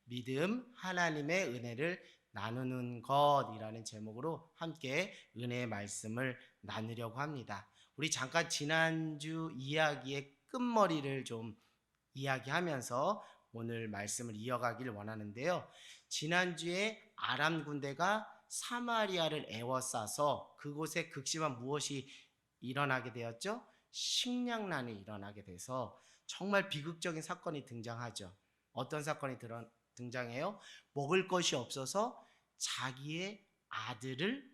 믿음, 하나님의 은혜를 나누는 것이라는 제목으로 함께 은혜의 말씀을 나누려고 합니다. 우리 잠깐 지난주 이야기의 끝머리를 좀 이야기하면서 오늘 말씀을 이어가길 원하는데요. 지난주에 아람 군대가 사마리아를 에워싸서 그곳에 극심한 무엇이 일어나게 되었죠? 식량난이 일어나게 돼서 정말 비극적인 사건이 등장하죠. 어떤 사건이 등장해요? 먹을 것이 없어서 자기의 아들을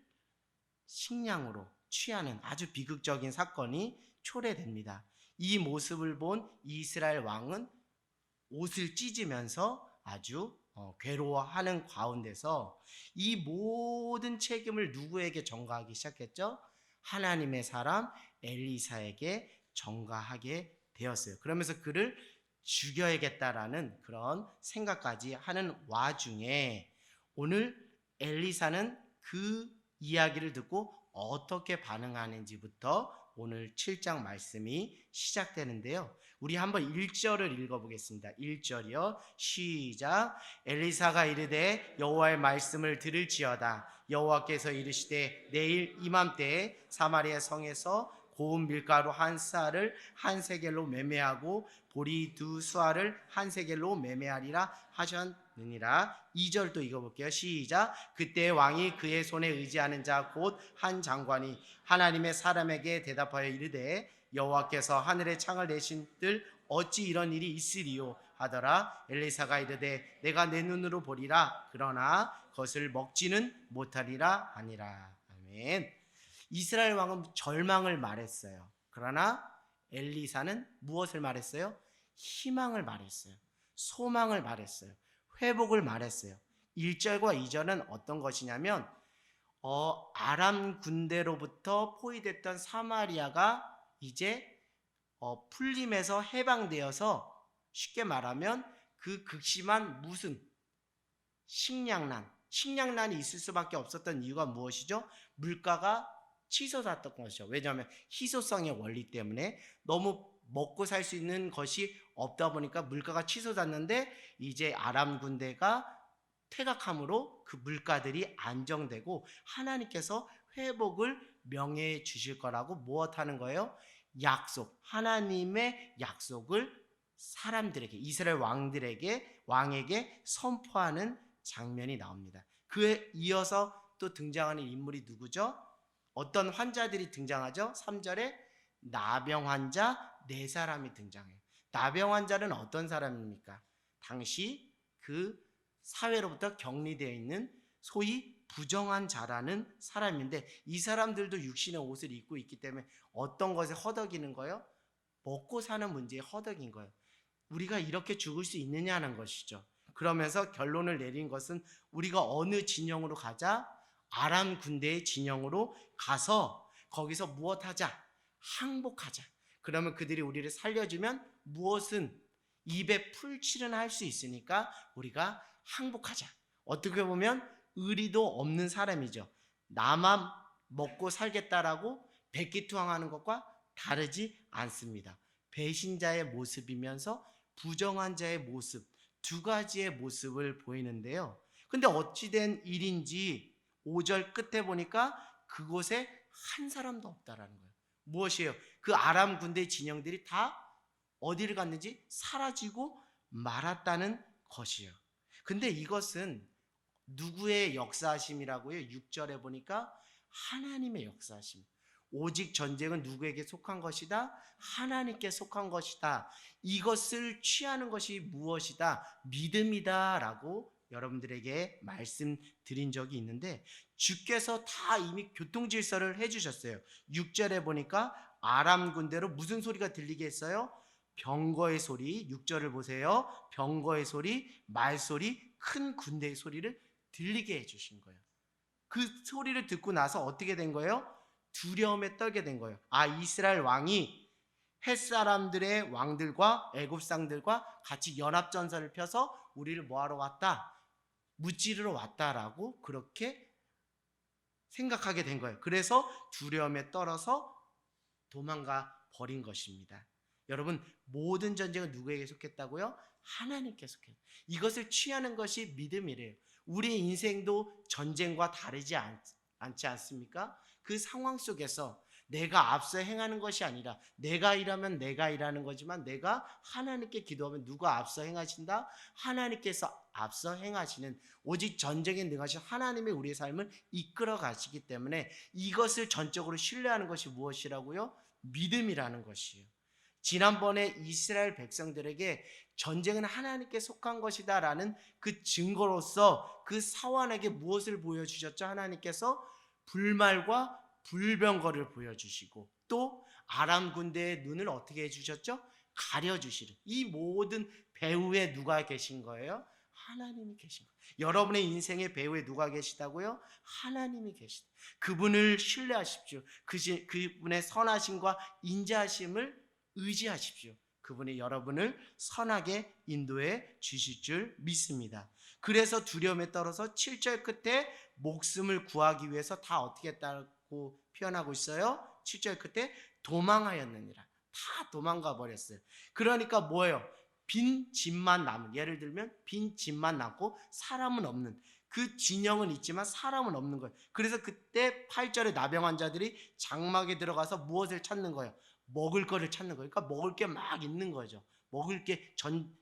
식량으로 취하는 아주 비극적인 사건이 초래됩니다. 이 모습을 본 이스라엘 왕은 옷을 찢으면서 아주 괴로워하는 가운데서 이 모든 책임을 누구에게 전가하기 시작했죠? 하나님의 사람 엘리사에게 전가하게 되었어요. 그러면서 그를 죽여야겠다라는 그런 생각까지 하는 와중에 오늘 엘리사는 그 이야기를 듣고 어떻게 반응하는지부터 오늘 7장 말씀이 시작되는데요. 우리 한번 1절을 읽어보겠습니다. 1절이요. 시작. 엘리사가 이르되 여호와의 말씀을 들을지어다. 여호와께서 이르시되 내일 이맘때에 사마리아 성에서 고운 밀가루 한 쌀을 한 세겔로 매매하고 보리 두 수알을 한 세겔로 매매하리라 하셨느니라. 2절 또 읽어볼게요. 시작. 그때 왕이 그의 손에 의지하는 자 곧 한 장관이 하나님의 사람에게 대답하여 이르되 여호와께서 하늘의 창을 내신들 어찌 이런 일이 있으리요 하더라. 엘리사가 이르되 내가 내 눈으로 보리라. 그러나 그것을 먹지는 못하리라 하니라. 아멘. 이스라엘 왕은 절망을 말했어요. 그러나 엘리사는 무엇을 말했어요? 희망을 말했어요. 소망을 말했어요. 회복을 말했어요. 1절과 2절은 어떤 것이냐면 아람 군대로부터 포위됐던 사마리아가 이제 풀림에서 해방되어서 쉽게 말하면 그 극심한 무슨 식량난이 있을 수밖에 없었던 이유가 무엇이죠? 물가가 치솟았던 것이죠. 왜냐하면 희소성의 원리 때문에 너무 먹고 살 수 있는 것이 없다 보니까 물가가 치솟았는데 이제 아람 군대가 퇴각함으로 그 물가들이 안정되고 하나님께서 회복을 명해해 주실 거라고 무엇하는 거예요? 약속, 하나님의 약속을 사람들에게, 이스라엘 왕에게 선포하는 장면이 나옵니다. 그에 이어서 또 등장하는 인물이 누구죠? 어떤 환자들이 등장하죠? 3절에 나병 환자 4사람이 등장해요. 나병 환자는 어떤 사람입니까? 당시 그 사회로부터 격리되어 있는 소위 부정한 자라는 사람인데 이 사람들도 육신의 옷을 입고 있기 때문에 어떤 것에 허덕이는 거예요? 먹고 사는 문제에 허덕인 거예요. 우리가 이렇게 죽을 수 있느냐는 것이죠. 그러면서 결론을 내린 것은 우리가 어느 진영으로 가자? 아람 군대의 진영으로 가서 거기서 무엇하자? 항복하자. 그러면 그들이 우리를 살려주면 무엇은 입에 풀칠은 할 수 있으니까 우리가 항복하자. 어떻게 보면 의리도 없는 사람이죠. 나만 먹고 살겠다라고 백기투항하는 것과 다르지 않습니다. 배신자의 모습이면서 부정한 자의 모습, 두 가지의 모습을 보이는데요. 근데 어찌된 일인지 5절 끝에 보니까 그곳에 한 사람도 없다라는 거예요. 무엇이에요? 그 아람 군대 진영들이 다 어디를 갔는지 사라지고 말았다는 것이에요. 근데 이것은 누구의 역사하심이라고요? 6절에 보니까 하나님의 역사하심. 오직 전쟁은 누구에게 속한 것이다? 하나님께 속한 것이다. 이것을 취하는 것이 무엇이다? 믿음이다 라고 여러분들에게 말씀드린 적이 있는데 주께서 다 이미 교통질서를 해주셨어요. 6절에 보니까 아람 군대로 무슨 소리가 들리게 했어요? 병거의 소리, 6절을 보세요. 병거의 소리, 말소리, 큰 군대의 소리를 들리게 해주신 거예요. 그 소리를 듣고 나서 어떻게 된 거예요? 두려움에 떨게 된 거예요. 아, 이스라엘 왕이 햇사람들의 왕들과 애굽상들과 같이 연합전선을 펴서 우리를 뭐하러 왔다? 무찌르러 왔다라고 그렇게 생각하게 된 거예요. 그래서 두려움에 떨어서 도망가 버린 것입니다. 여러분, 모든 전쟁은 누구에게 속했다고요? 하나님께 속했어요. 이것을 취하는 것이 믿음이래요. 우리의 인생도 전쟁과 다르지 않지 않습니까? 그 상황 속에서 내가 앞서 행하는 것이 아니라 내가 일하면 내가 일하는 거지만 내가 하나님께 기도하면 누가 앞서 행하신다? 하나님께서 앞서 행하시는, 오직 전쟁에 능하신 하나님이 우리의 삶을 이끌어 가시기 때문에 이것을 전적으로 신뢰하는 것이 무엇이라고요? 믿음이라는 것이에요. 지난번에 이스라엘 백성들에게 전쟁은 하나님께 속한 것이다 라는 그 증거로서 그 사환에게 무엇을 보여주셨죠? 하나님께서 불말과 불병거를 보여주시고 또 아람 군대의 눈을 어떻게 해주셨죠? 가려주시는, 이 모든 배후에 누가 계신 거예요? 하나님이 계신 거예요. 여러분의 인생의 배후에 누가 계시다고요? 하나님이 계시다. 그분을 신뢰하십시오. 그분의 선하심과 인자하심을 의지하십시오. 그분이 여러분을 선하게 인도해 주실 줄 믿습니다. 그래서 두려움에 떨어서 7절 끝에 목숨을 구하기 위해서 다 어떻게 했다고 표현하고 있어요? 7절 끝에 도망하였느니라. 다 도망가 버렸어요. 그러니까 뭐예요? 빈 집만 남은, 예를 들면 빈 집만 남고 사람은 없는, 그 진영은 있지만 사람은 없는 거예요. 그래서 그때 8절에 나병 환자들이 장막에 들어가서 무엇을 찾는 거예요? 먹을 거를 찾는 거예요. 그러니까 먹을 게 막 있는 거죠. 먹을 게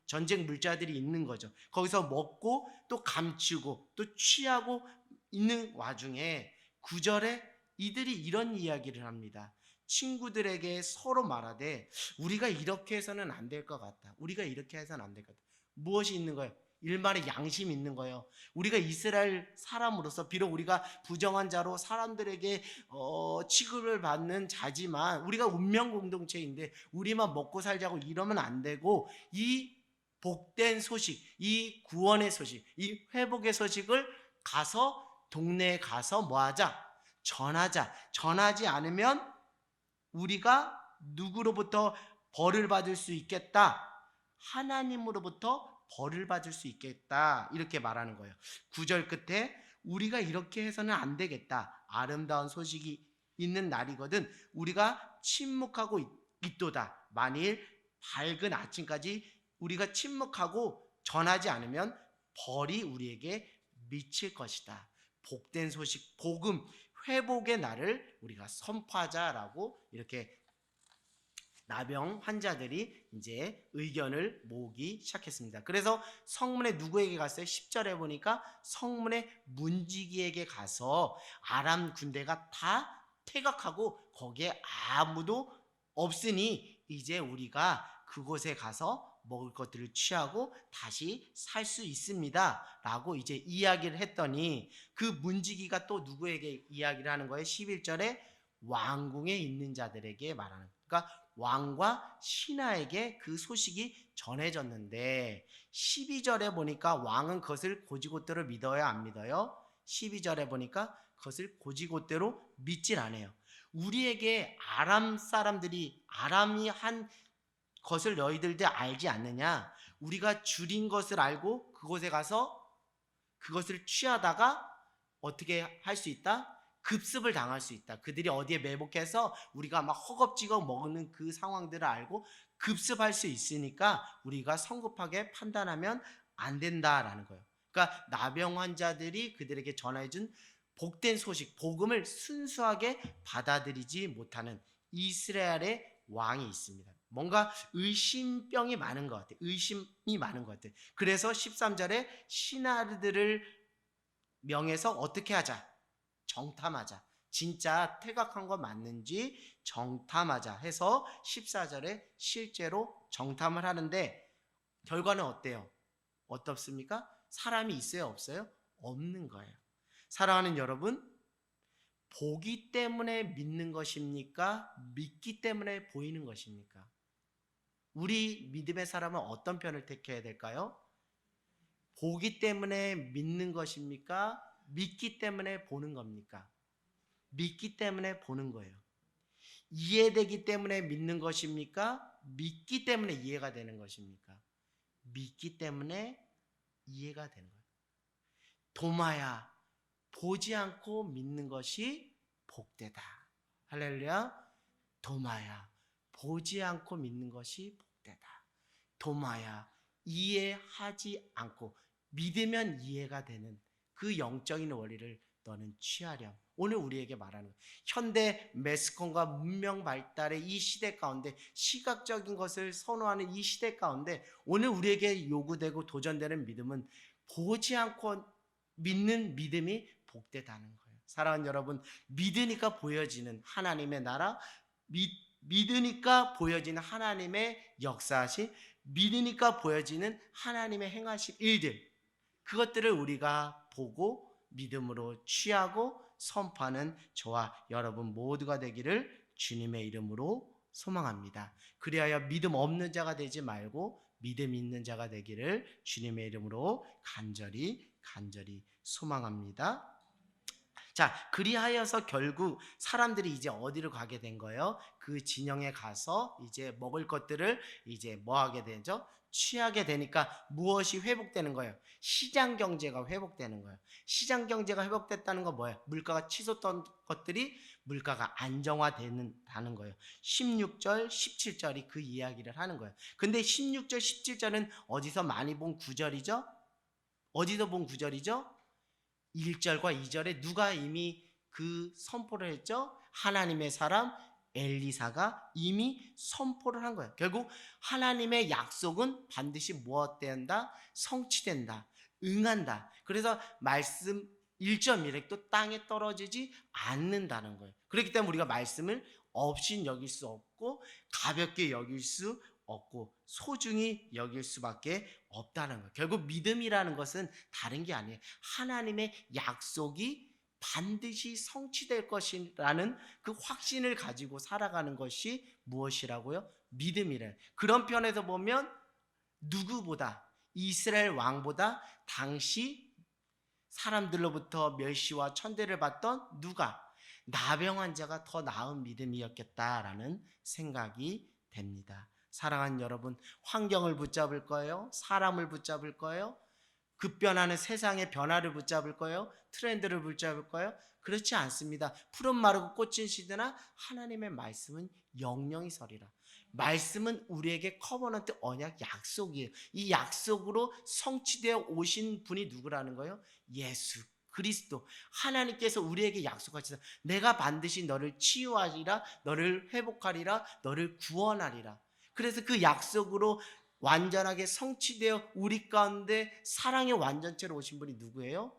전쟁 물자들이 있는 거죠. 거기서 먹고 또 감추고 또 취하고 있는 와중에 9절에 이들이 이런 이야기를 합니다. 친구들에게 서로 말하되 우리가 이렇게 해서는 안 될 것 같다. 우리가 이렇게 해서는 안 될 것 같다. 무엇이 있는 거예요? 일말의 양심이 있는 거예요. 우리가 이스라엘 사람으로서 비록 우리가 부정한 자로 사람들에게 취급을 받는 자지만 우리가 운명 공동체인데 우리만 먹고 살자고 이러면 안 되고, 이 복된 소식, 이 구원의 소식, 이 회복의 소식을 가서 동네에 가서 뭐하자? 전하자. 전하지 않으면 우리가 누구로부터 벌을 받을 수 있겠다? 하나님으로부터 벌을 받을 수 있겠다. 이렇게 말하는 거예요. 9절 끝에 우리가 이렇게 해서는 안 되겠다. 아름다운 소식이 있는 날이거든 우리가 침묵하고 있도다. 만일 밝은 아침까지 우리가 침묵하고 전하지 않으면 벌이 우리에게 미칠 것이다. 복된 소식, 복음, 회복의 날을 우리가 선포하자라고 이렇게 나병 환자들이 이제 의견을 모으기 시작했습니다. 그래서 성문에 누구에게 갔어요? 10절에 보니까 성문의 문지기에게 가서 아람 군대가 다 퇴각하고 거기에 아무도 없으니 이제 우리가 그곳에 가서 먹을 것들을 취하고 다시 살 수 있습니다 라고 이제 이야기를 했더니 그 문지기가 또 누구에게 이야기를 하는 거예요? 11절에 왕궁에 있는 자들에게 말하는 거예요. 그러니까 왕과 신하에게 그 소식이 전해졌는데 12절에 보니까 왕은 그것을 고지고대로 믿어요, 안 믿어요? 12절에 보니까 그것을 고지고대로 믿질 않아요. 우리에게 아람 사람들이 아람이 한 것을 너희들도 알지 않느냐? 우리가 줄인 것을 알고 그곳에 가서 그것을 취하다가 어떻게 할 수 있다? 급습을 당할 수 있다. 그들이 어디에 매복해서 우리가 막 허겁지겁 먹는 그 상황들을 알고 급습할 수 있으니까 우리가 성급하게 판단하면 안 된다라는 거예요. 그러니까 나병 환자들이 그들에게 전해준 복된 소식, 복음을 순수하게 받아들이지 못하는 이스라엘의 왕이 있습니다. 뭔가 의심병이 많은 것 같아요. 의심이 많은 것 같아요. 그래서 13절에 신하들을 명해서 어떻게 하자? 정탐하자. 진짜 퇴각한 거 맞는지 정탐하자 해서 14절에 실제로 정탐을 하는데 결과는 어때요? 어떻습니까? 사람이 있어요? 없어요? 없는 거예요. 사랑하는 여러분, 보기 때문에 믿는 것입니까? 믿기 때문에 보이는 것입니까? 우리 믿음의 사람은 어떤 편을 택해야 될까요? 보기 때문에 믿는 것입니까? 믿기 때문에 보는 겁니까? 믿기 때문에 보는 거예요. 이해되기 때문에 믿는 것입니까? 믿기 때문에 이해가 되는 것입니까? 믿기 때문에 이해가 되는 거예요. 도마야, 보지 않고 믿는 것이 복되다. 할렐루야. 도마야, 보지 않고 믿는 것이 복되다. 도마야, 이해하지 않고 믿으면 이해가 되는 그 영적인 원리를 너는 취하렴. 오늘 우리에게 말하는 거예요. 현대 매스컴과 문명 발달의 이 시대 가운데, 시각적인 것을 선호하는 이 시대 가운데 오늘 우리에게 요구되고 도전되는 믿음은 보지 않고 믿는 믿음이 복되다는 거예요. 사랑하는 여러분, 믿으니까 보여지는 하나님의 나라, 믿으니까 보여지는 하나님의 역사하심, 믿으니까 보여지는 하나님의 행하실 일들, 그것들을 우리가 보고 믿음으로 취하고 선포하는 저와 여러분 모두가 되기를 주님의 이름으로 소망합니다. 그리하여 믿음 없는 자가 되지 말고 믿음 있는 자가 되기를 주님의 이름으로 간절히 소망합니다. 자, 그리하여서 결국 사람들이 이제 어디로 가게 된 거예요? 그 진영에 가서 이제 먹을 것들을 이제 뭐 하게 되죠? 취하게 되니까 무엇이 회복되는 거예요? 시장 경제가 회복되는 거예요. 시장 경제가 회복됐다는 건 뭐예요? 물가가 치솟던 것들이 물가가 안정화되는다는 거예요. 16절, 17절이 그 이야기를 하는 거예요. 근데 16절, 17절은 어디서 많이 본 구절이죠? 어디서 본 구절이죠? 1절과 2절에 누가 이미 그 선포를 했죠? 하나님의 사람 엘리사가 이미 선포를 한 거예요. 결국 하나님의 약속은 반드시 무엇된다? 성취된다. 응한다. 그래서 말씀 1.1획도 땅에 떨어지지 않는다는 거예요. 그렇기 때문에 우리가 말씀을 없인 여길 수 없고 가볍게 여길 수 없고 소중히 여길 수밖에 없다는 거예요. 결국 믿음이라는 것은 다른 게 아니에요. 하나님의 약속이 반드시 성취될 것이라는 그 확신을 가지고 살아가는 것이 무엇이라고요? 믿음이래요. 그런 편에서 보면 누구보다, 이스라엘 왕보다 당시 사람들로부터 멸시와 천대를 받던 누가, 나병 환자가 더 나은 믿음이었겠다라는 생각이 됩니다. 사랑하는 여러분, 환경을 붙잡을 거예요? 사람을 붙잡을 거예요? 급변하는 세상의 변화를 붙잡을 거예요? 트렌드를 붙잡을 거예요? 그렇지 않습니다. 푸른 마르고 꽃은 시드나 하나님의 말씀은 영영이 서리라. 말씀은 우리에게 커버넌트 언약 약속이에요. 이 약속으로 성취되어 오신 분이 누구라는 거예요? 예수 그리스도. 하나님께서 우리에게 약속하시다. 내가 반드시 너를 치유하리라, 너를 회복하리라, 너를 구원하리라. 그래서 그 약속으로 완전하게 성취되어 우리 가운데 사랑의 완전체로 오신 분이 누구예요?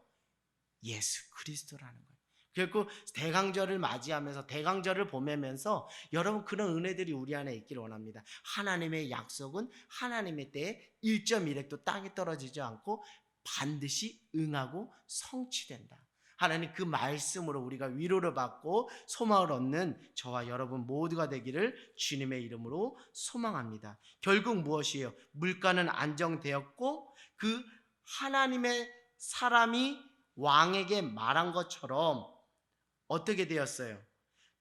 예수 그리스도라는 거예요. 결국 대강절을 맞이하면서 대강절을 보내면서 여러분 그런 은혜들이 우리 안에 있기를 원합니다. 하나님의 약속은 하나님의 때에 1.1획도 땅에 떨어지지 않고 반드시 응하고 성취된다. 하나님 그 말씀으로 우리가 위로를 받고 소망을 얻는 저와 여러분 모두가 되기를 주님의 이름으로 소망합니다. 결국 무엇이에요? 물가는 안정되었고 그 하나님의 사람이 왕에게 말한 것처럼 어떻게 되었어요?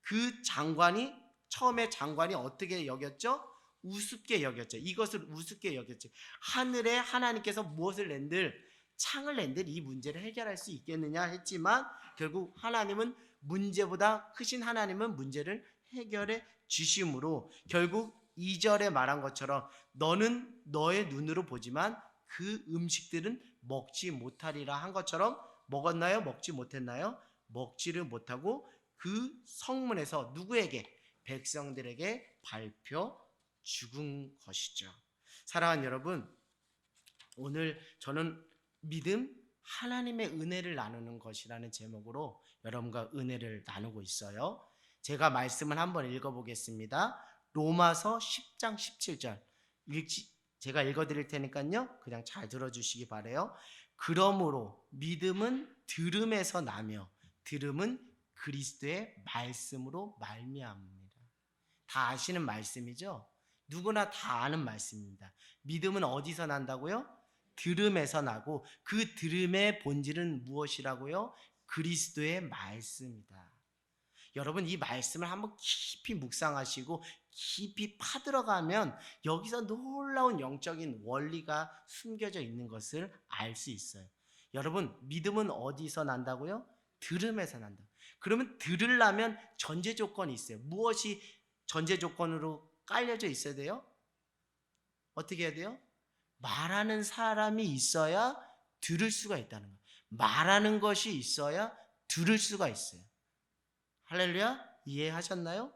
그 장관이 처음에 장관이 어떻게 여겼죠? 우습게 여겼죠. 이것을 우습게 여겼죠. 하늘에 하나님께서 무엇을 낸들? 창을 낸들 이 문제를 해결할 수 있겠느냐 했지만 결국 하나님은 문제보다 크신 하나님은 문제를 해결해 주심으로 결국 2절에 말한 것처럼 너는 너의 눈으로 보지만 그 음식들은 먹지 못하리라 한 것처럼 먹었나요? 먹지 못했나요? 먹지를 못하고 그 성문에서 누구에게? 백성들에게 밟혀 죽은 것이죠. 사랑하는 여러분, 오늘 저는 믿음, 하나님의 은혜를 나누는 것이라는 제목으로 여러분과 은혜를 나누고 있어요. 제가 말씀을 한번 읽어보겠습니다. 로마서 10장 17절 제가 읽어드릴 테니까요. 그냥 잘 들어주시기 바라요. 그러므로 믿음은 들음에서 나며 들음은 그리스도의 말씀으로 말미암습니다. 다 아시는 말씀이죠? 누구나 다 아는 말씀입니다. 믿음은 어디서 난다고요? 들음에서 나고 그 들음의 본질은 무엇이라고요? 그리스도의 말씀이다. 여러분 이 말씀을 한번 깊이 묵상하시고 깊이 파들어가면 여기서 놀라운 영적인 원리가 숨겨져 있는 것을 알 수 있어요. 여러분 믿음은 어디서 난다고요? 들음에서 난다. 그러면 들으려면 전제 조건이 있어요. 무엇이 전제 조건으로 깔려져 있어야 돼요? 어떻게 해야 돼요? 말하는 사람이 있어야 들을 수가 있다는 거예요. 말하는 것이 있어야 들을 수가 있어요. 할렐루야? 이해하셨나요?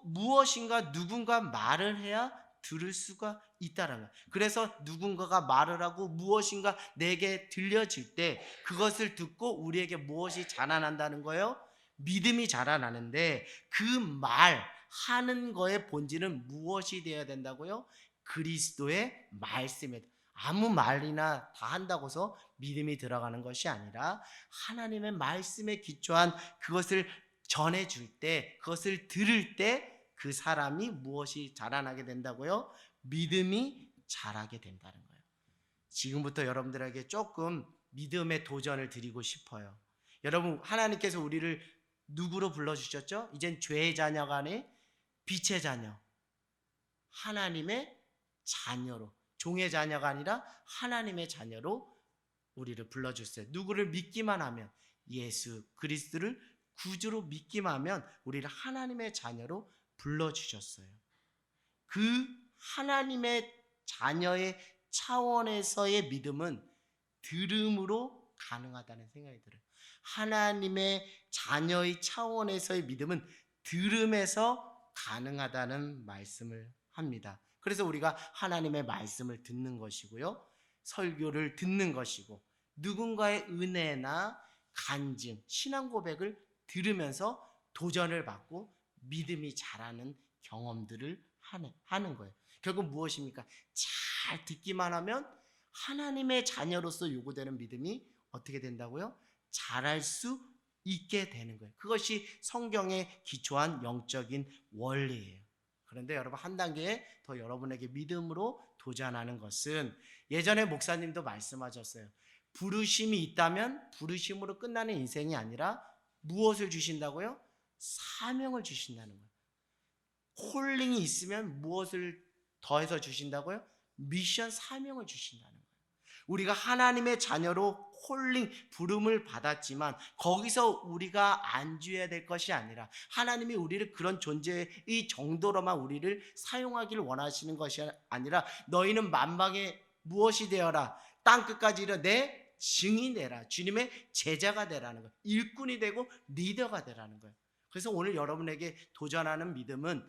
무엇인가 누군가 말을 해야 들을 수가 있다는 거예요. 그래서 누군가가 말을 하고 무엇인가 내게 들려질 때 그것을 듣고 우리에게 무엇이 자라난다는 거예요? 믿음이 자라나는데 그 말하는 거의 본질은 무엇이 되어야 된다고요? 그리스도의 말씀에 아무 말이나 다 한다고 해서 믿음이 들어가는 것이 아니라 하나님의 말씀에 기초한 그것을 전해줄 때, 그것을 들을 때 그 사람이 무엇이 자라나게 된다고요? 믿음이 자라게 된다는 거예요. 지금부터 여러분들에게 조금 믿음의 도전을 드리고 싶어요. 여러분, 하나님께서 우리를 누구로 불러주셨죠? 이젠 죄의 자녀가 아닌 빛의 자녀, 하나님의 자녀로, 종의 자녀가 아니라 하나님의 자녀로 우리를 불러주셨어요. 누구를 믿기만 하면, 예수 그리스도를 구주로 믿기만 하면 우리를 하나님의 자녀로 불러주셨어요. 그 하나님의 자녀의 차원에서의 믿음은 들음으로 가능하다는 생각이 들어요. 하나님의 자녀의 차원에서의 믿음은 들음에서 가능하다는 말씀을 합니다. 그래서 우리가 하나님의 말씀을 듣는 것이고요, 설교를 듣는 것이고, 누군가의 은혜나 간증, 신앙 고백을 들으면서 도전을 받고 믿음이 자라는 경험들을 하는 거예요. 결국 무엇입니까? 잘 듣기만 하면 하나님의 자녀로서 요구되는 믿음이 어떻게 된다고요? 자랄 수 있게 되는 거예요. 그것이 성경에 기초한 영적인 원리예요. 그런데 여러분, 한 단계 더 여러분에게 믿음으로 도전하는 것은, 예전에 목사님도 말씀하셨어요. 부르심이 있다면 부르심으로 끝나는 인생이 아니라 무엇을 주신다고요? 사명을 주신다는 거예요. 콜링이 있으면 무엇을 더해서 주신다고요? 미션, 사명을 주신다는 거예요. 우리가 하나님의 자녀로 콜링, 부름을 받았지만 거기서 우리가 안주해야 될 것이 아니라 하나님이 우리를 그런 존재의 정도로만 우리를 사용하길 원하시는 것이 아니라 너희는 만방에 무엇이 되어라, 땅끝까지 이르러 내 증인이 되라, 주님의 제자가 되라는 거예요. 일꾼이 되고 리더가 되라는 거예요. 그래서 오늘 여러분에게 도전하는 믿음은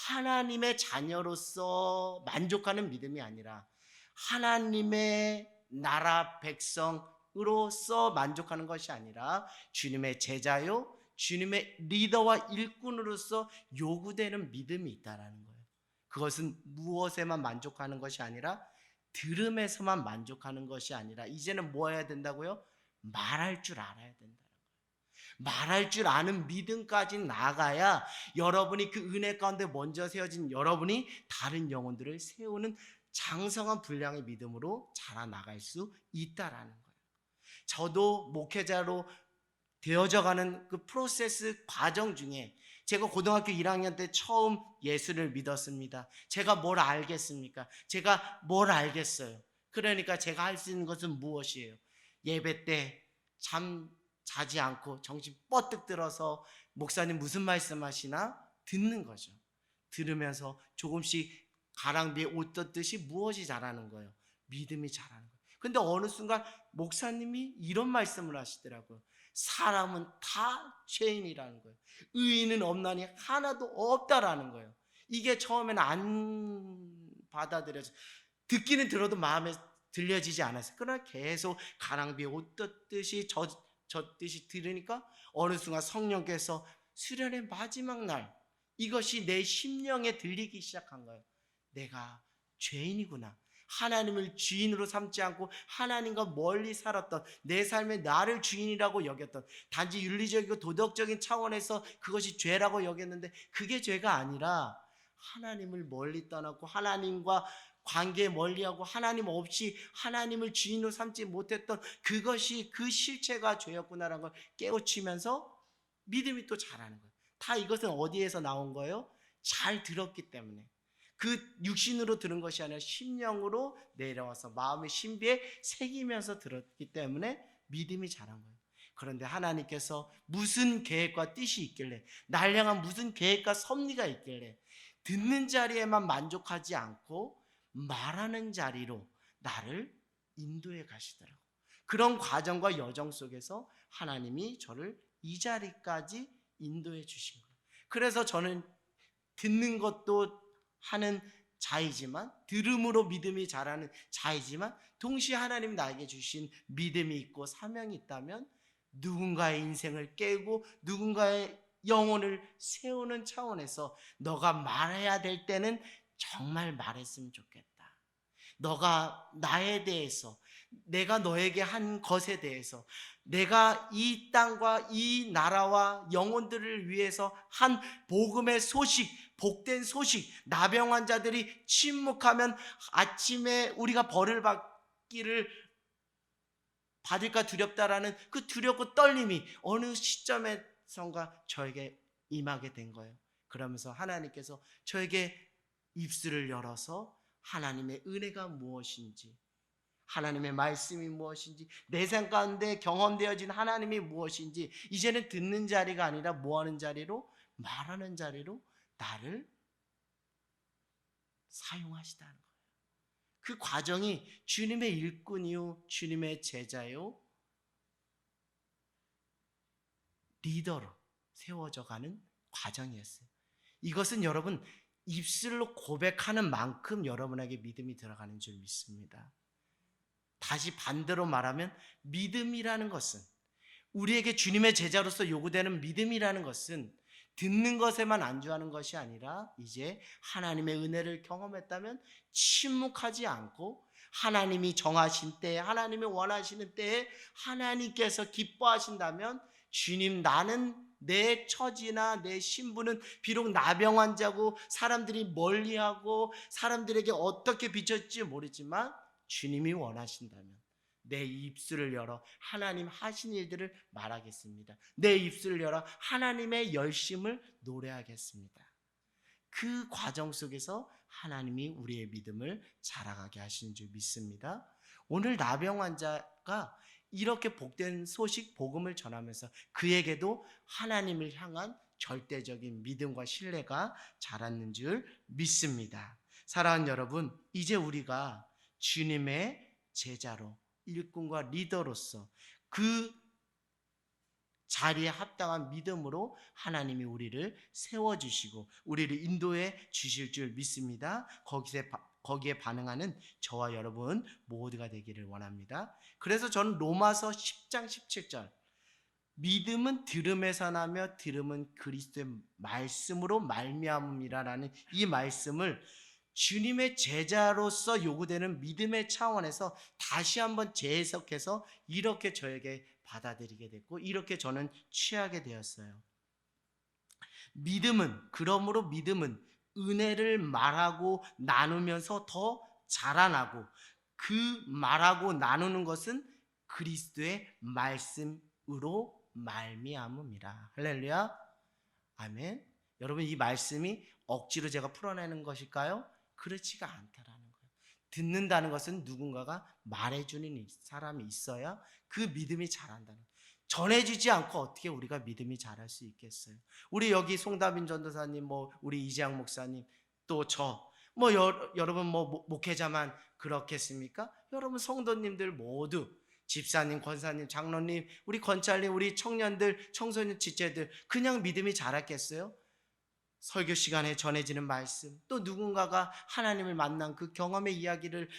하나님의 자녀로서 만족하는 믿음이 아니라 하나님의 나라 백성으로서 만족하는 것이 아니라 주님의 제자요, 주님의 리더와 일꾼으로서 요구되는 믿음이 있다라는 거예요. 그것은 무엇에만 만족하는 것이 아니라 들음에서만 만족하는 것이 아니라 이제는 뭐 해야 된다고요? 말할 줄 알아야 된다. 말할 줄 아는 믿음까지 나가야 여러분이 그 은혜 가운데 먼저 세워진 여러분이 다른 영혼들을 세우는 장성한 분량의 믿음으로 자라나갈 수 있다라는 거예요. 저도 목회자로 되어져가는 그 프로세스 과정 중에 제가 고등학교 1학년 때 처음 예수를 믿었습니다. 제가 뭘 알겠습니까? 제가 뭘 알겠어요? 그러니까 제가 할 수 있는 것은 무엇이에요? 예배 때 자지 않고 정신 뻗뜩 들어서 목사님 무슨 말씀하시나 듣는 거죠. 들으면서 조금씩 가랑비에 옷 떴듯이 무엇이 자라는 거예요? 믿음이 자라는 거예요. 근데 어느 순간 목사님이 이런 말씀을 하시더라고요. 사람은 다 죄인이라는 거예요. 의인은 없나니 하나도 없다라는 거예요. 이게 처음에는 안 받아들여져, 듣기는 들어도 마음에 들려지지 않았어요. 그러나 계속 가랑비에 옷 떴듯이 젖듯이 들으니까 어느 순간 성령께서 수련의 마지막 날 이것이 내 심령에 들리기 시작한 거예요. 내가 죄인이구나. 하나님을 주인으로 삼지 않고 하나님과 멀리 살았던, 내 삶에 나를 주인이라고 여겼던, 단지 윤리적이고 도덕적인 차원에서 그것이 죄라고 여겼는데 그게 죄가 아니라 하나님을 멀리 떠났고 하나님과 관계 멀리하고 하나님 없이 하나님을 주인으로 삼지 못했던 그것이, 그 실체가 죄였구나라는 걸 깨우치면서 믿음이 또 자라는 거예요. 다 이것은 어디에서 나온 거예요? 잘 들었기 때문에. 그 육신으로 들은 것이 아니라 심령으로 내려와서 마음의 신비에 새기면서 들었기 때문에 믿음이 자란 거예요. 그런데 하나님께서 무슨 계획과 뜻이 있길래, 날 향한 무슨 계획과 섭리가 있길래 듣는 자리에만 만족하지 않고 말하는 자리로 나를 인도해 가시더라고요. 그런 과정과 여정 속에서 하나님이 저를 이 자리까지 인도해 주신 거예요. 그래서 저는 듣는 것도 하는 자이지만, 들음으로 믿음이 자라는 자이지만, 동시에 하나님 나에게 주신 믿음이 있고 사명이 있다면 누군가의 인생을 깨고 누군가의 영혼을 세우는 차원에서 너가 말해야 될 때는 정말 말했으면 좋겠다. 너가 나에 대해서, 내가 너에게 한 것에 대해서, 내가 이 땅과 이 나라와 영혼들을 위해서 한 복음의 소식, 복된 소식, 나병 환자들이 침묵하면 아침에 우리가 벌을 받기를 받을까 두렵다라는 그 두렵고 떨림이 어느 시점에선가 저에게 임하게 된 거예요. 그러면서 하나님께서 저에게 입술을 열어서 하나님의 은혜가 무엇인지, 하나님의 말씀이 무엇인지, 내 삶 가운데 경험되어진 하나님이 무엇인지, 이제는 듣는 자리가 아니라 뭐하는 자리로, 말하는 자리로 나를 사용하시다는 거예요. 그 과정이 주님의 일꾼이요, 주님의 제자요, 리더로 세워져 가는 과정이었어요. 이것은 여러분 입술로 고백하는 만큼 여러분에게 믿음이 들어가는 줄 믿습니다. 다시 반대로 말하면 믿음이라는 것은, 우리에게 주님의 제자로서 요구되는 믿음이라는 것은 듣는 것에만 안주하는 것이 아니라 이제 하나님의 은혜를 경험했다면 침묵하지 않고 하나님이 정하신 때에, 하나님이 원하시는 때에 하나님께서 기뻐하신다면, 주님, 나는 내 처지나 내 신분은 비록 나병 환자고 사람들이 멀리하고 사람들에게 어떻게 비춰질지 모르지만 주님이 원하신다면 내 입술을 열어 하나님 하신 일들을 말하겠습니다. 내 입술을 열어 하나님의 열심을 노래하겠습니다. 그 과정 속에서 하나님이 우리의 믿음을 자라가게 하시는 줄 믿습니다. 오늘 나병 환자가 이렇게 복된 소식, 복음을 전하면서 그에게도 하나님을 향한 절대적인 믿음과 신뢰가 자랐는 줄 믿습니다. 사랑하는 여러분, 이제 우리가 주님의 제자로, 일꾼과 리더로서 그 자리에 합당한 믿음으로 하나님이 우리를 세워주시고 우리를 인도해 주실 줄 믿습니다. 거기에 반응하는 저와 여러분 모두가 되기를 원합니다. 그래서 저는 로마서 10장 17절, 믿음은 들음에서 나며 들음은 그리스도의 말씀으로 말미암음이라라는 이 말씀을 주님의 제자로서 요구되는 믿음의 차원에서 다시 한번 재해석해서 이렇게 저에게 받아들이게 됐고 이렇게 저는 취하게 되었어요. 그러므로 믿음은 은혜를 말하고 나누면서 더 자라나고, 그 말하고 나누는 것은 그리스도의 말씀으로 말미암음이라. 할렐루야, 아멘. 여러분, 이 말씀이 억지로 제가 풀어내는 것일까요? 그렇지가 않다라는 거예요. 듣는다는 것은 누군가가 말해주는 사람이 있어야 그 믿음이 자란다는 거예요. 전해주지 않고 어떻게 우리가 믿음이 자랄 수 있겠어요? 우리 여기 송다빈 전도사님, 우리 이재양 목사님, 또 여러분 목회자만 그렇겠습니까? 여러분 성도님들 모두, 집사님, 권사님, 장로님, 우리 권찰님, 우리 청년들, 청소년, 지체들 그냥 믿음이 자랐겠어요? 설교 시간에 전해지는 말씀, 또 누군가가 하나님을 만난 그 경험의 이야기를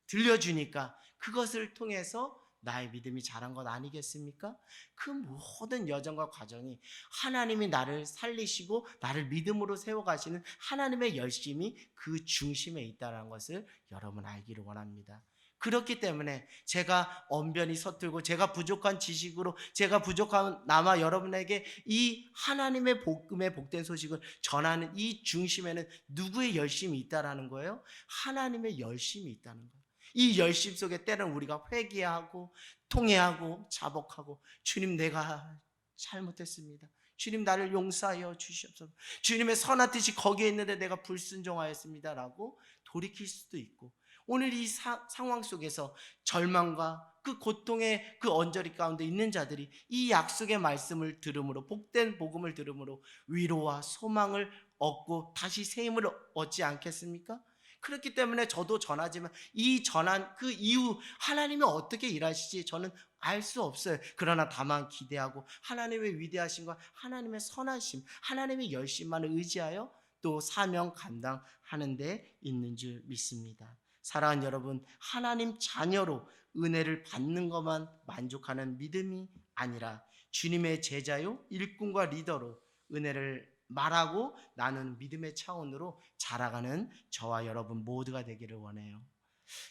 들려주니까 그것을 통해서 나의 믿음이 자란 것 아니겠습니까? 그 모든 여정과 과정이 하나님이 나를 살리시고 나를 믿음으로 세워가시는 하나님의 열심이 그 중심에 있다는 것을 여러분 알기를 원합니다. 그렇기 때문에 제가 언변이 서툴고 제가 부족한 지식으로, 제가 부족한 나마 여러분에게 이 하나님의 복음의 복된 소식을 전하는 이 중심에는 누구의 열심이 있다라는 거예요? 하나님의 열심이 있다는 거예요. 이 열심 속에 때는 우리가 회개하고 통회하고 자복하고, 주님, 내가 잘못했습니다. 주님, 나를 용서하여 주시옵소서. 주님의 선한 뜻이 거기에 있는데 내가 불순종하였습니다 라고 돌이킬 수도 있고, 오늘 이 상황 속에서 절망과 그 고통의 그 언저리 가운데 있는 자들이 이 약속의 말씀을 들음으로, 복된 복음을 들음으로 위로와 소망을 얻고 다시 새 힘을 얻지 않겠습니까? 그렇기 때문에 저도 전하지만 이 전한 그 이후 하나님이 어떻게 일하시지 저는 알 수 없어요. 그러나 다만 기대하고 하나님의 위대하심과 하나님의 선하심, 하나님의 열심만을 의지하여 또 사명 감당하는 데 있는 줄 믿습니다. 사랑하는 여러분, 하나님 자녀로 은혜를 받는 것만 만족하는 믿음이 아니라 주님의 제자요 일꾼과 리더로 은혜를 말하고 나누는 믿음의 차원으로 자라가는 저와 여러분 모두가 되기를 원해요.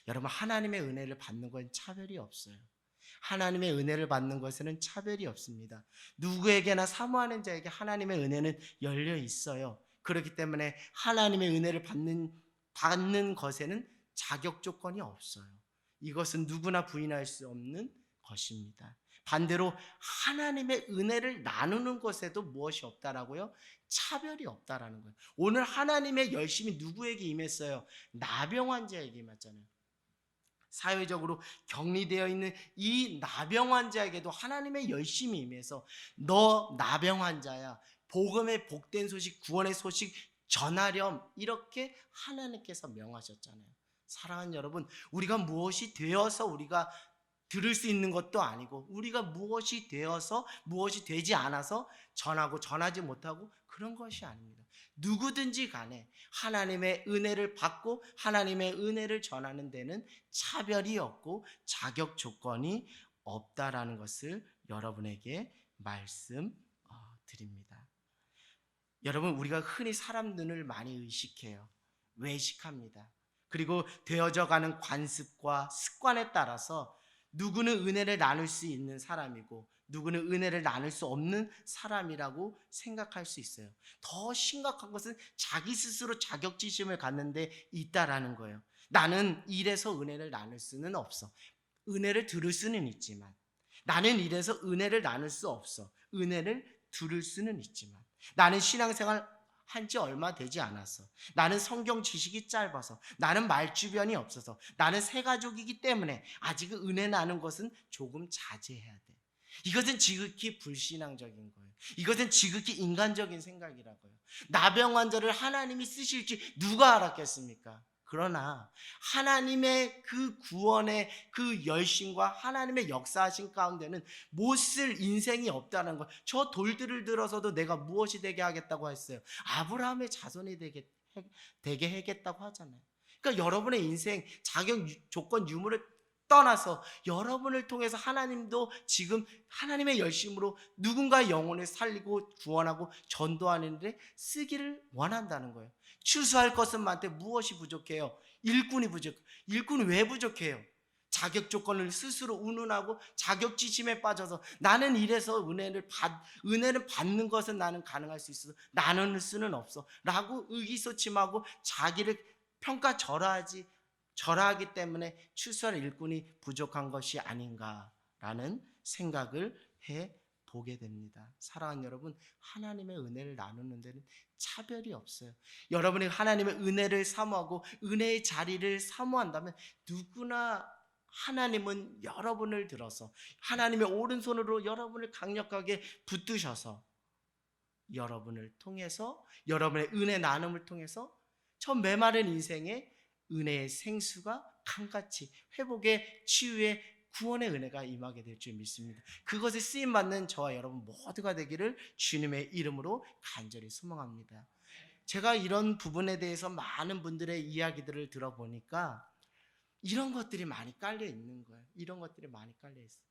여러분, 하나님의 은혜를 받는 건 차별이 없어요. 하나님의 은혜를 받는 것에는 차별이 없습니다. 누구에게나 사모하는 자에게 하나님의 은혜는 열려 있어요. 그렇기 때문에 하나님의 은혜를 받는 것에는 자격 조건이 없어요. 이것은 누구나 부인할 수 없는 것입니다. 반대로 하나님의 은혜를 나누는 것에도 무엇이 없다라고요? 차별이 없다라는 거예요. 오늘 하나님의 열심이 누구에게 임했어요? 나병 환자에게 임했잖아요. 사회적으로 격리되어 있는 이 나병 환자에게도 하나님의 열심이 임해서 너 나병 환자야, 복음의 복된 소식, 구원의 소식 전하렴, 이렇게 하나님께서 명하셨잖아요. 사랑하는 여러분, 우리가 무엇이 되어서 우리가 들을 수 있는 것도 아니고 우리가 무엇이 되어서 무엇이 되지 않아서 전하고 전하지 못하고 그런 것이 아닙니다. 누구든지 간에 하나님의 은혜를 받고 하나님의 은혜를 전하는 데는 차별이 없고 자격 조건이 없다라는 것을 여러분에게 말씀드립니다. 여러분, 우리가 흔히 사람 눈을 많이 의식해요. 외식합니다. 그리고 되어져 가는 관습과 습관에 따라서 누구는 은혜를 나눌 수 있는 사람이고 누구는 은혜를 나눌 수 없는 사람이라고 생각할 수 있어요. 더 심각한 것은 자기 스스로 자격지심을 갖는 데 있다라는 거예요. 나는 이래서 은혜를 나눌 수는 없어. 은혜를 들을 수는 있지만 나는 이래서 은혜를 나눌 수 없어. 은혜를 들을 수는 있지만 나는 신앙생활 한지 얼마 되지 않았어. 나는 성경 지식이 짧아서, 나는 말주변이 없어서, 나는 새가족이기 때문에 아직은 은혜 나눈 것은 조금 자제해야 돼. 이것은 지극히 불신앙적인 거예요. 이것은 지극히 인간적인 생각이라고요. 나병 환자를 하나님이 쓰실지 누가 알았겠습니까? 그러나 하나님의 그 구원의 그 열심과 하나님의 역사하신 가운데는 못 쓸 인생이 없다는 것. 저 돌들을 들어서도 내가 무엇이 되게 하겠다고 했어요? 아브라함의 자손이 되게 하겠다고 하잖아요. 그러니까 여러분의 인생 자격 조건 유무를 떠나서 여러분을 통해서 하나님도 지금 하나님의 열심으로 누군가의 영혼을 살리고 구원하고 전도하는 데 쓰기를 원한다는 거예요. 추수할 것은 많되 무엇이 부족해요? 일꾼이 부족해요. 일꾼이 왜 부족해요? 자격 조건을 스스로 운운하고 자격지심에 빠져서 나는 이래서 은혜를 받는 것은 나는 가능할 수 있어서 나눌 수는 없어 라고 의기소침하고 자기를 절하하기 때문에 추수할 일꾼이 부족한 것이 아닌가라는 생각을 해보게 됩니다. 사랑하는 여러분, 하나님의 은혜를 나누는 데는 차별이 없어요. 여러분이 하나님의 은혜를 사모하고 은혜의 자리를 사모한다면 누구나 하나님은 여러분을 들어서 하나님의 오른손으로 여러분을 강력하게 붙드셔서 여러분을 통해서 여러분의 은혜 나눔을 통해서 저 메마른 인생에 은혜의 생수가 강같이 회복의 치유의 구원의 은혜가 임하게 될 줄 믿습니다. 그것에 쓰임받는 저와 여러분 모두가 되기를 주님의 이름으로 간절히 소망합니다. 제가 이런 부분에 대해서 많은 분들의 이야기들을 들어보니까 이런 것들이 많이 깔려 있는 거예요. 이런 것들이 많이 깔려 있어요.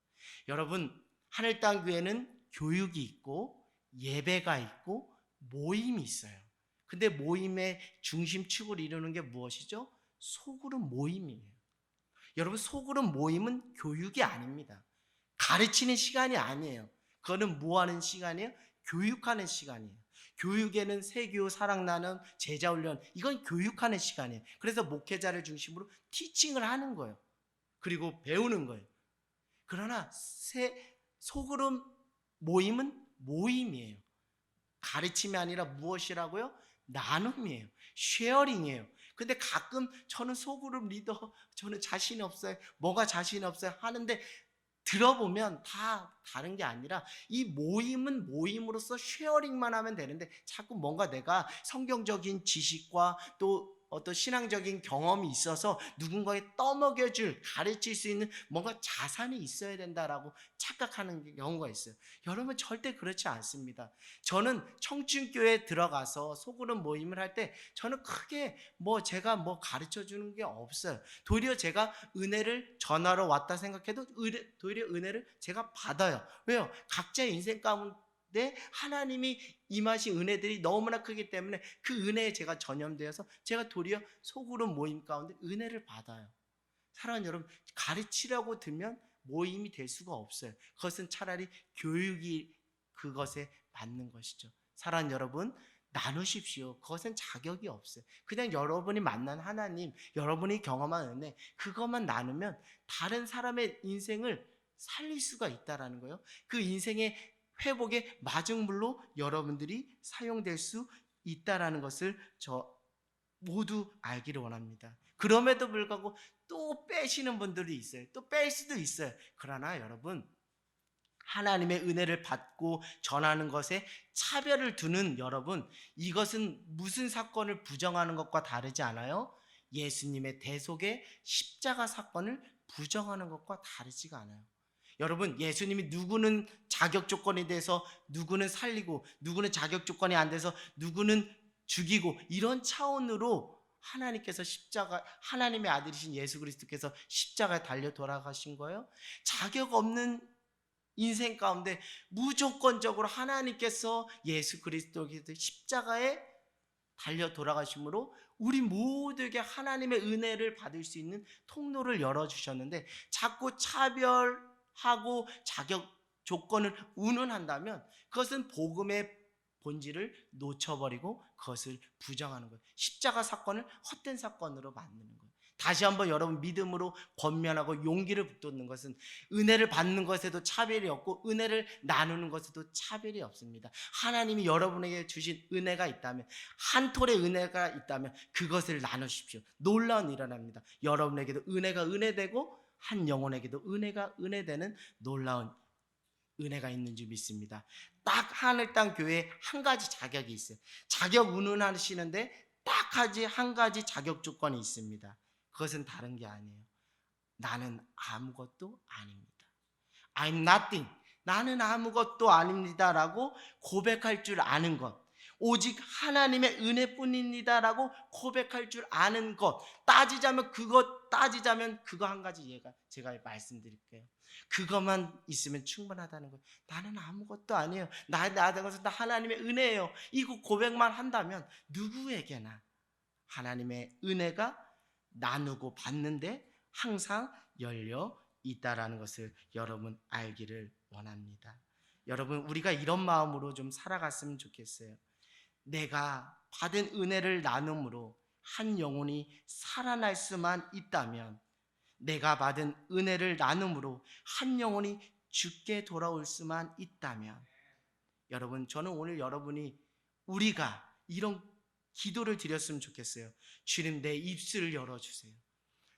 여러분, 하늘땅 교회는 교육이 있고 예배가 있고 모임이 있어요. 근데 모임의 중심축을 이루는 게 무엇이죠? 소그룹 모임이에요. 여러분, 소그룹 모임은 교육이 아닙니다. 가르치는 시간이 아니에요. 그거는 뭐 하는 시간이에요? 교육하는 시간이에요. 교육에는 세교, 사랑나눔, 제자훈련, 이건 교육하는 시간이에요. 그래서 목회자를 중심으로 티칭을 하는 거예요. 그리고 배우는 거예요. 그러나 소그룹 모임은 모임이에요. 가르침이 아니라 무엇이라고요? 나눔이에요. 쉐어링이에요. 근데 가끔 저는 소그룹 리더, 저는 자신이 없어요. 뭐가 자신이 없어요? 하는데 들어보면 다 다른 게 아니라 이 모임은 모임으로서 쉐어링만 하면 되는데 자꾸 뭔가 내가 성경적인 지식과 또 어떤 신앙적인 경험이 있어서 누군가에 떠먹여줄, 가르칠 수 있는 뭔가 자산이 있어야 된다라고 착각하는 경우가 있어요. 여러분 절대 그렇지 않습니다. 저는 청춘교회에 들어가서 소그룹 모임을 할 때 저는 크게 제가 가르쳐 주는 게 없어요. 도리어 제가 은혜를 전하러 왔다 생각해도 도리어 은혜를 제가 받아요. 왜요? 각자의 인생 가운데 하나님이 임하신 은혜들이 너무나 크기 때문에 그 은혜에 제가 전염되어서 제가 도리어 소그룹 모임 가운데 은혜를 받아요. 사랑하는 여러분, 가르치려고 들면 모임이 될 수가 없어요. 그것은 차라리 교육이 그것에 맞는 것이죠. 사랑하는 여러분, 나누십시오. 그것은 자격이 없어요. 그냥 여러분이 만난 하나님, 여러분이 경험한 은혜, 그것만 나누면 다른 사람의 인생을 살릴 수가 있다라는 거예요. 그 인생의 회복의 마중물로 여러분들이 사용될 수 있다라는 것을 저 모두 알기를 원합니다. 그럼에도 불구하고 또 빼시는 분들이 있어요. 또 뺄 수도 있어요. 그러나 여러분, 하나님의 은혜를 받고 전하는 것에 차별을 두는 여러분, 이것은 무슨 사건을 부정하는 것과 다르지 않아요? 예수님의 대속의 십자가 사건을 부정하는 것과 다르지가 않아요. 여러분, 예수님이 누구는 자격 조건에 대해서 누구는 살리고 누구는 자격 조건이 안 돼서 누구는 죽이고 이런 차원으로 하나님께서 하나님의 아들이신 예수 그리스도께서 십자가에 달려 돌아가신 거예요. 자격 없는 인생 가운데 무조건적으로 하나님께서 예수 그리스도께서 십자가에 달려 돌아가심으로 우리 모두에게 하나님의 은혜를 받을 수 있는 통로를 열어주셨는데 자꾸 차별하고 자격 조건을 운운한다면 그것은 복음의 본질을 놓쳐버리고 그것을 부정하는 거예요. 십자가 사건을 헛된 사건으로 만드는 거예요. 다시 한번 여러분 믿음으로 권면하고 용기를 북돋는 것은 은혜를 받는 것에도 차별이 없고 은혜를 나누는 것에도 차별이 없습니다. 하나님이 여러분에게 주신 은혜가 있다면 한 톨의 은혜가 있다면 그것을 나누십시오. 놀라운 일이 일어납니다. 여러분에게도 은혜가 은혜되고 한 영혼에게도 은혜가 은혜되는 놀라운 은혜가 있는 줄 믿습니다. 딱 하늘 땅 교회에 한 가지 자격이 있어요. 자격 운운하시는데 딱 한 가지 자격 조건이 있습니다. 그것은 다른 게 아니에요. 나는 아무것도 아닙니다. I'm nothing. 나는 아무것도 아닙니다라고 고백할 줄 아는 것. 오직 하나님의 은혜뿐입니다라고 고백할 줄 아는 것. 따지자면 그거 한 가지 제가 말씀드릴게요. 그것만 있으면 충분하다는 거예요. 나는 아무것도 아니에요. 나된 것은 다 하나님의 은혜예요. 이거 고백만 한다면 누구에게나 하나님의 은혜가 나누고 받는데 항상 열려 있다라는 것을 여러분 알기를 원합니다. 여러분, 우리가 이런 마음으로 좀 살아갔으면 좋겠어요. 내가 받은 은혜를 나눔으로 한 영혼이 살아날 수만 있다면, 내가 받은 은혜를 나눔으로 한 영혼이 죽게 돌아올 수만 있다면, 여러분, 저는 오늘 우리가 이런 기도를 드렸으면 좋겠어요. 주님, 내 입술을 열어주세요.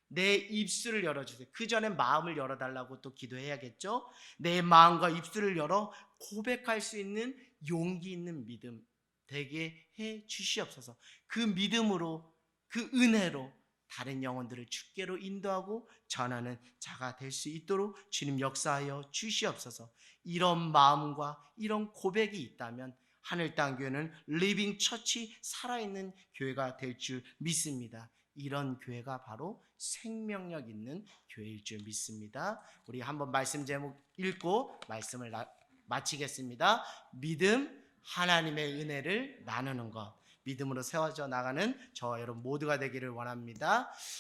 내 입술을 열어주세요. 그 전에 마음을 열어달라고 또 기도해야겠죠. 내 마음과 입술을 열어 고백할 수 있는 용기 있는 믿음 되게 해 주시옵소서. 그 믿음으로, 그 은혜로 다른 영혼들을 주께로 인도하고 전하는 자가 될 수 있도록 주님 역사하여 주시옵소서. 이런 마음과 이런 고백이 있다면 하늘 땅 교회는 리빙 처치, 살아있는 교회가 될 줄 믿습니다. 이런 교회가 바로 생명력 있는 교회일 줄 믿습니다. 우리 한번 말씀 제목 읽고 말씀을 마치겠습니다. 믿음, 하나님의 은혜를 나누는 것. 믿음으로 세워져 나가는 저와 여러분 모두가 되기를 원합니다.